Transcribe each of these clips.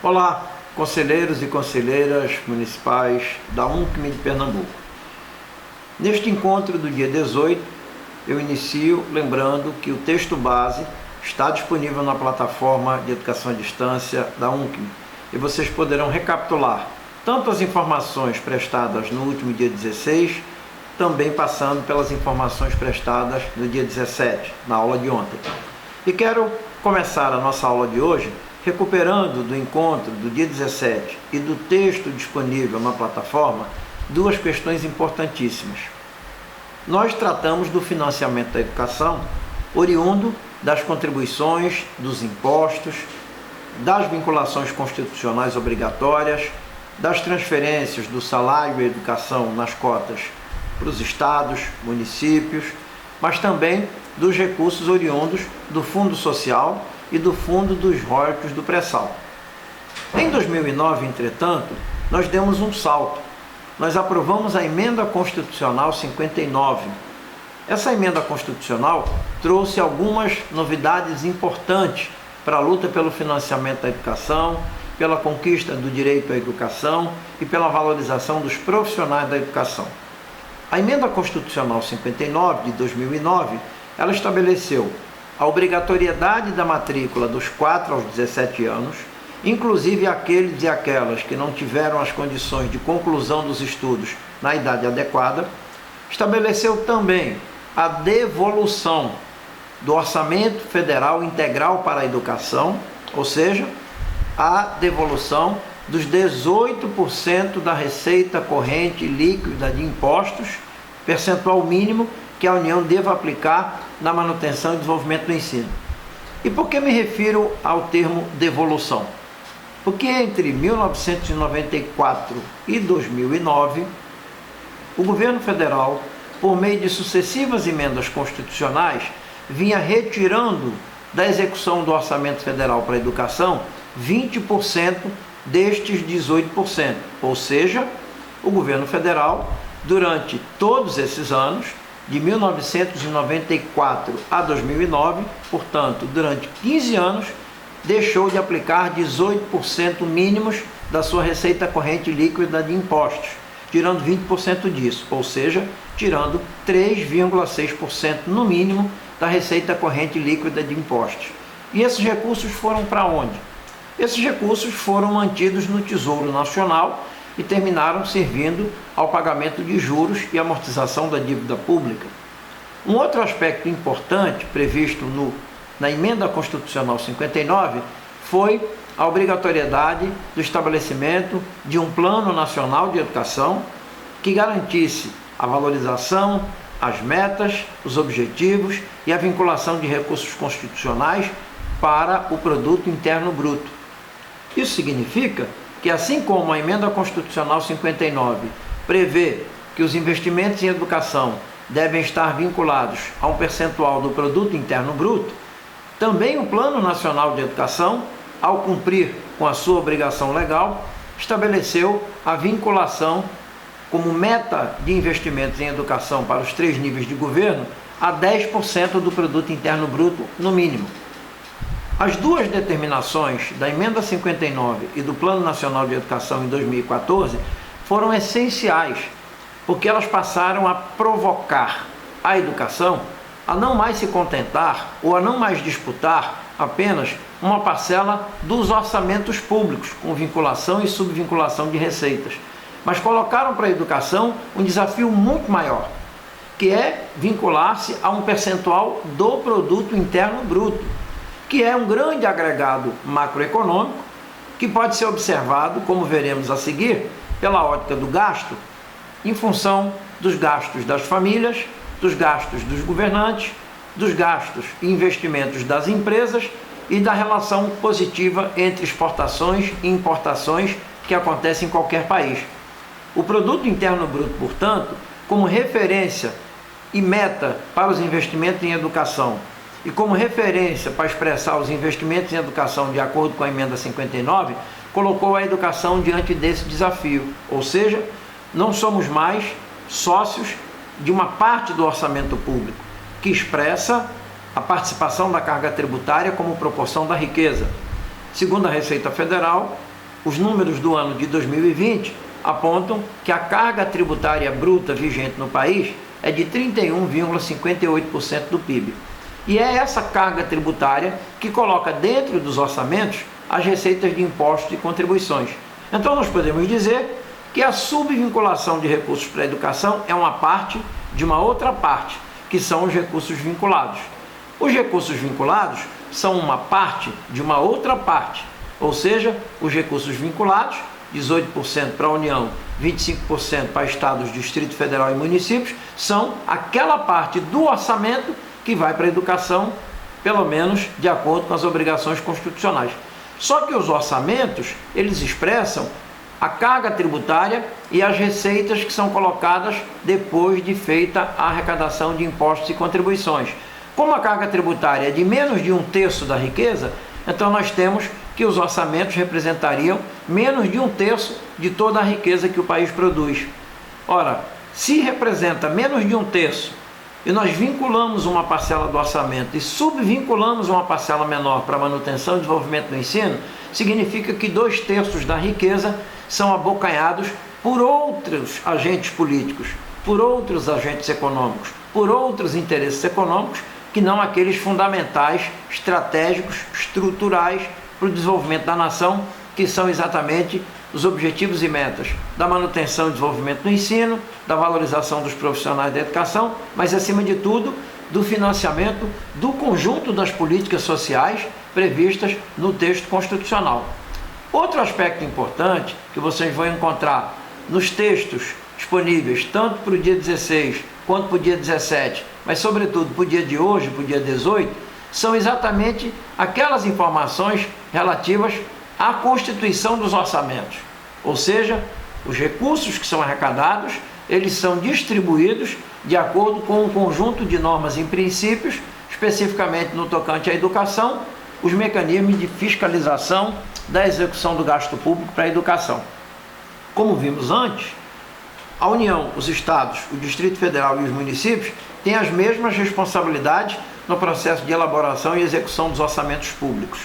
Olá, conselheiros e conselheiras municipais da UNCM de Pernambuco. Neste encontro do dia 18, eu inicio lembrando que o texto base está disponível na plataforma de educação à distância da UNCM e vocês poderão recapitular tanto as informações prestadas no último dia 16, também passando pelas informações prestadas no dia 17, na aula de ontem. E quero começar a nossa aula de hoje recuperando do encontro do dia 17 e do texto disponível na plataforma duas questões importantíssimas. Nós tratamos do financiamento da educação oriundo das contribuições, dos impostos, das vinculações constitucionais obrigatórias, das transferências do salário e educação nas cotas para os estados, municípios, mas também dos recursos oriundos do Fundo Social e do Fundo dos Royalties do Pré-Sal. Em 2009, entretanto, nós demos um salto. Nós aprovamos a Emenda Constitucional 59. Essa emenda constitucional trouxe algumas novidades importantes para a luta pelo financiamento da educação, pela conquista do direito à educação e pela valorização dos profissionais da educação. A Emenda Constitucional 59 de 2009, ela estabeleceu a obrigatoriedade da matrícula dos 4 aos 17 anos, inclusive aqueles e aquelas que não tiveram as condições de conclusão dos estudos na idade adequada. Estabeleceu também a devolução do Orçamento Federal Integral para a Educação, ou seja, a devolução dos 18% da receita corrente líquida de impostos, percentual mínimo que a União deva aplicar na manutenção e desenvolvimento do ensino. E por que me refiro ao termo devolução? Porque entre 1994 e 2009, o governo federal, por meio de sucessivas emendas constitucionais, vinha retirando da execução do Orçamento Federal para a Educação 20% destes 18%. Ou seja, o governo federal, durante todos esses anos, de 1994 a 2009, portanto, durante 15 anos, deixou de aplicar 18% mínimos da sua receita corrente líquida de impostos, tirando 20% disso, ou seja, tirando 3,6% no mínimo da receita corrente líquida de impostos. E esses recursos foram para onde? Esses recursos foram mantidos no Tesouro Nacional e terminaram servindo ao pagamento de juros e amortização da dívida pública. Um outro aspecto importante previsto na Emenda Constitucional 59 foi a obrigatoriedade do estabelecimento de um Plano Nacional de Educação que garantisse a valorização, as metas, os objetivos e a vinculação de recursos constitucionais para o Produto Interno Bruto. Isso significa que, assim como a Emenda Constitucional 59 prevê que os investimentos em educação devem estar vinculados a um percentual do Produto Interno Bruto, também o Plano Nacional de Educação, ao cumprir com a sua obrigação legal, estabeleceu a vinculação como meta de investimentos em educação para os 3 níveis de governo a 10% do Produto Interno Bruto no mínimo. As duas determinações da Emenda 59 e do Plano Nacional de Educação em 2014 foram essenciais, porque elas passaram a provocar a educação a não mais se contentar ou a não mais disputar apenas uma parcela dos orçamentos públicos, com vinculação e subvinculação de receitas, mas colocaram para a educação um desafio muito maior, que é vincular-se a um percentual do Produto Interno Bruto, que é um grande agregado macroeconômico que pode ser observado, como veremos a seguir, pela ótica do gasto, em função dos gastos das famílias, dos gastos dos governantes, dos gastos e investimentos das empresas e da relação positiva entre exportações e importações que acontece em qualquer país. O Produto Interno Bruto, portanto, como referência e meta para os investimentos em educação e como referência para expressar os investimentos em educação de acordo com a Emenda 59, colocou a educação diante desse desafio, ou seja, não somos mais sócios de uma parte do orçamento público, que expressa a participação da carga tributária como proporção da riqueza. Segundo a Receita Federal, os números do ano de 2020 apontam que a carga tributária bruta vigente no país é de 31,58% do PIB. E é essa carga tributária que coloca dentro dos orçamentos as receitas de impostos e contribuições. Então nós podemos dizer que a subvinculação de recursos para a educação é uma parte de uma outra parte, que são os recursos vinculados. Os recursos vinculados são uma parte de uma outra parte, ou seja, os recursos vinculados, 18% para a União, 25% para estados, Distrito Federal e municípios, são aquela parte do orçamento que vai para a educação, pelo menos de acordo com as obrigações constitucionais. Só que os orçamentos, eles expressam a carga tributária e as receitas que são colocadas depois de feita a arrecadação de impostos e contribuições. Como a carga tributária é de menos de 1/3 da riqueza, então nós temos que os orçamentos representariam menos de 1/3 de toda a riqueza que o país produz. Ora, se representa menos de 1/3 e nós vinculamos uma parcela do orçamento e subvinculamos uma parcela menor para manutenção e desenvolvimento do ensino, significa que 2/3 da riqueza são abocanhados por outros agentes políticos, por outros agentes econômicos, por outros interesses econômicos que não aqueles fundamentais, estratégicos, estruturais para o desenvolvimento da nação, que são exatamente os objetivos e metas da manutenção e desenvolvimento do ensino, da valorização dos profissionais da educação, mas acima de tudo, do financiamento do conjunto das políticas sociais previstas no texto constitucional. Outro aspecto importante que vocês vão encontrar nos textos disponíveis, tanto para o dia 16 quanto para o dia 17, mas sobretudo para o dia de hoje, para o dia 18, são exatamente aquelas informações relativas à constituição dos orçamentos. Ou seja, os recursos que são arrecadados, eles são distribuídos de acordo com um conjunto de normas e princípios, especificamente no tocante à educação, os mecanismos de fiscalização da execução do gasto público para a educação. Como vimos antes, a União, os estados, o Distrito Federal e os municípios têm as mesmas responsabilidades no processo de elaboração e execução dos orçamentos públicos.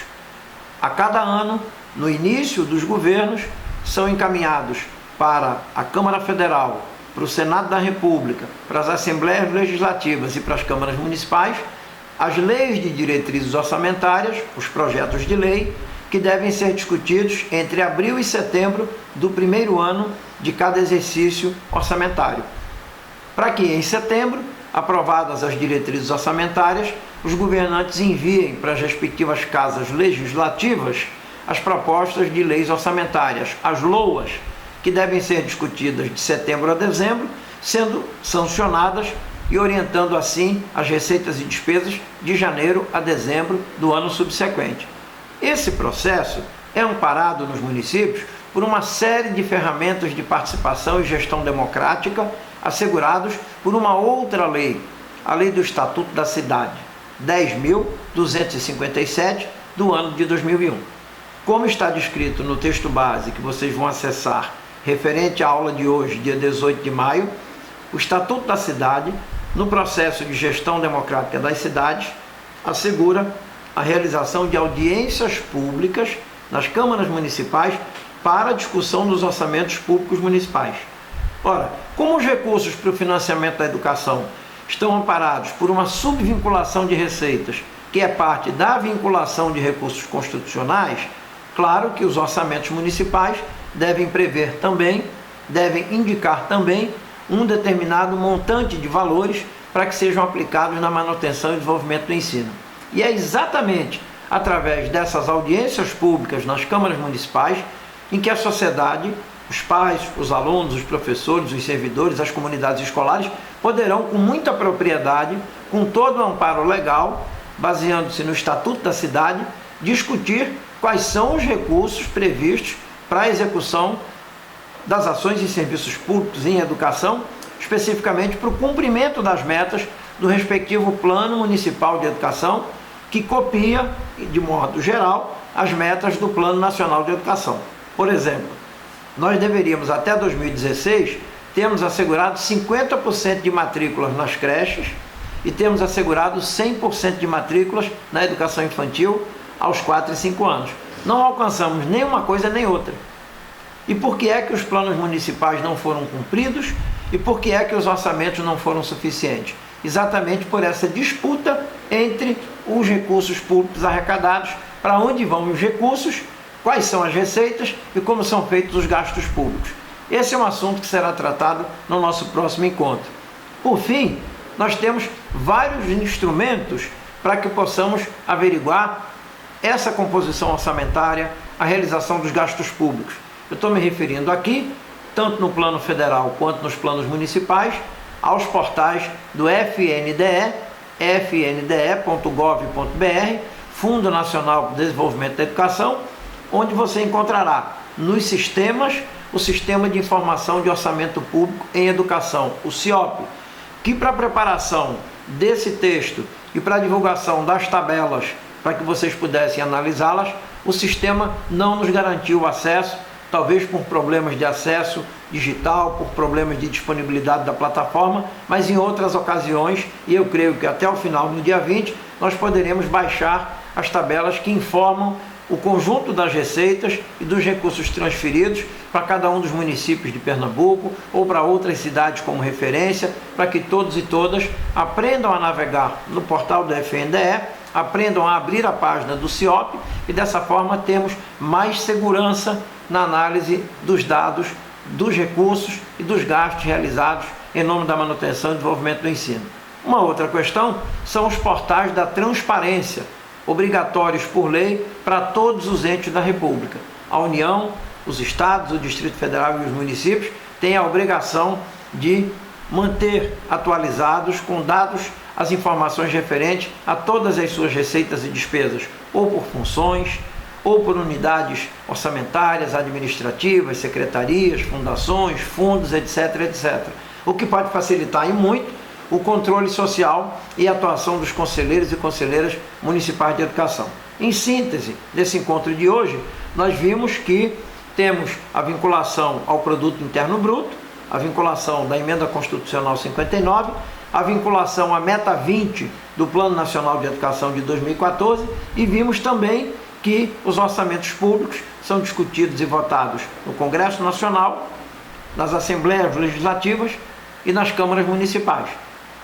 A cada ano, no início dos governos, são encaminhados para a Câmara Federal, para o Senado da República, para as Assembleias Legislativas e para as câmaras municipais, as leis de diretrizes orçamentárias, os projetos de lei, que devem ser discutidos entre abril e setembro do primeiro ano de cada exercício orçamentário, para que em setembro, aprovadas as diretrizes orçamentárias, os governantes enviem para as respectivas casas legislativas as propostas de leis orçamentárias, as LOAs, que devem ser discutidas de setembro a dezembro, sendo sancionadas e orientando assim as receitas e despesas de janeiro a dezembro do ano subsequente. Esse processo é amparado nos municípios por uma série de ferramentas de participação e gestão democrática assegurados por uma outra lei, a Lei do Estatuto da Cidade, 10.257, do ano de 2001. Como está descrito no texto base que vocês vão acessar, referente à aula de hoje, dia 18 de maio, o Estatuto da Cidade, no processo de gestão democrática das cidades, assegura a realização de audiências públicas nas câmaras municipais para a discussão dos orçamentos públicos municipais. Ora, como os recursos para o financiamento da educação estão amparados por uma subvinculação de receitas, que é parte da vinculação de recursos constitucionais, claro que os orçamentos municipais devem prever também, devem indicar também um determinado montante de valores para que sejam aplicados na manutenção e desenvolvimento do ensino. E é exatamente através dessas audiências públicas nas câmaras municipais em que a sociedade, os pais, os alunos, os professores, os servidores, as comunidades escolares poderão, com muita propriedade, com todo o amparo legal, baseando-se no Estatuto da Cidade, discutir quais são os recursos previstos para a execução das ações e serviços públicos em educação, especificamente para o cumprimento das metas do respectivo Plano Municipal de Educação, que copia, de modo geral, as metas do Plano Nacional de Educação. Por exemplo, nós deveríamos, até 2016, termos assegurado 50% de matrículas nas creches e temos assegurado 100% de matrículas na educação infantil aos 4 e 5 anos. não alcançamos nem uma coisa nem outra. E por que é que os planos municipais não foram cumpridos? E por que é que os orçamentos não foram suficientes? Exatamente por essa disputa entre os recursos públicos arrecadados, para onde vão os recursos, quais são as receitas e como são feitos os gastos públicos. Esse é um assunto que será tratado no nosso próximo encontro. Por fim, nós temos vários instrumentos para que possamos averiguar essa composição orçamentária, a realização dos gastos públicos. Eu estou me referindo aqui, tanto no plano federal quanto nos planos municipais, aos portais do FNDE, fnde.gov.br, Fundo Nacional de Desenvolvimento da Educação, onde você encontrará nos sistemas o Sistema de Informação de Orçamento Público em Educação, o CIOP, que para a preparação desse texto e para a divulgação das tabelas, para que vocês pudessem analisá-las, o sistema não nos garantiu o acesso, talvez por problemas de acesso digital, por problemas de disponibilidade da plataforma, mas em outras ocasiões, e eu creio que até o final do dia 20, nós poderemos baixar as tabelas que informam o conjunto das receitas e dos recursos transferidos para cada um dos municípios de Pernambuco ou para outras cidades como referência, para que todos e todas aprendam a navegar no portal do FNDE, aprendam a abrir a página do CIOP e dessa forma temos mais segurança na análise dos dados, dos recursos e dos gastos realizados em nome da manutenção e desenvolvimento do ensino. Uma outra questão são os portais da transparência, obrigatórios por lei para todos os entes da República. A União, os estados, o Distrito Federal e os municípios têm a obrigação de manter atualizados com dados as informações referentes a todas as suas receitas e despesas, ou por funções, ou por unidades orçamentárias, administrativas, secretarias, fundações, fundos, etc, etc. O que pode facilitar e muito o controle social e a atuação dos conselheiros e conselheiras municipais de educação. Em síntese, desse encontro de hoje, nós vimos que temos a vinculação ao Produto Interno Bruto, a vinculação da Emenda Constitucional 59, a vinculação à Meta 20 do Plano Nacional de Educação de 2014 e vimos também que os orçamentos públicos são discutidos e votados no Congresso Nacional, nas Assembleias Legislativas e nas câmaras municipais.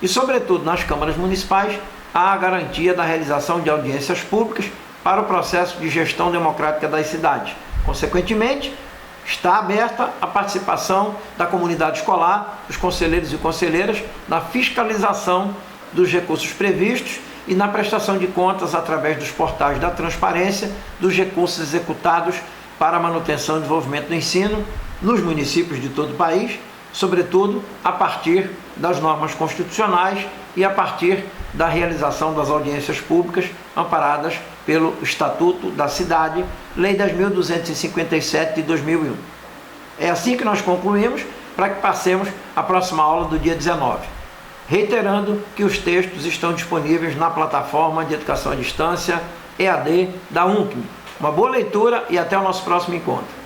E, sobretudo, nas câmaras municipais, há a garantia da realização de audiências públicas para o processo de gestão democrática das cidades. Consequentemente, está aberta a participação da comunidade escolar, dos conselheiros e conselheiras, na fiscalização dos recursos previstos e na prestação de contas através dos portais da transparência dos recursos executados para a manutenção e desenvolvimento do ensino nos municípios de todo o país, sobretudo a partir das normas constitucionais e a partir da realização das audiências públicas amparadas pelo Estatuto da Cidade, Lei 10.257 de 2001. É assim que nós concluímos, para que passemos à próxima aula do dia 19. Reiterando que os textos estão disponíveis na plataforma de educação à distância EAD da UNCM. Uma boa leitura e até o nosso próximo encontro.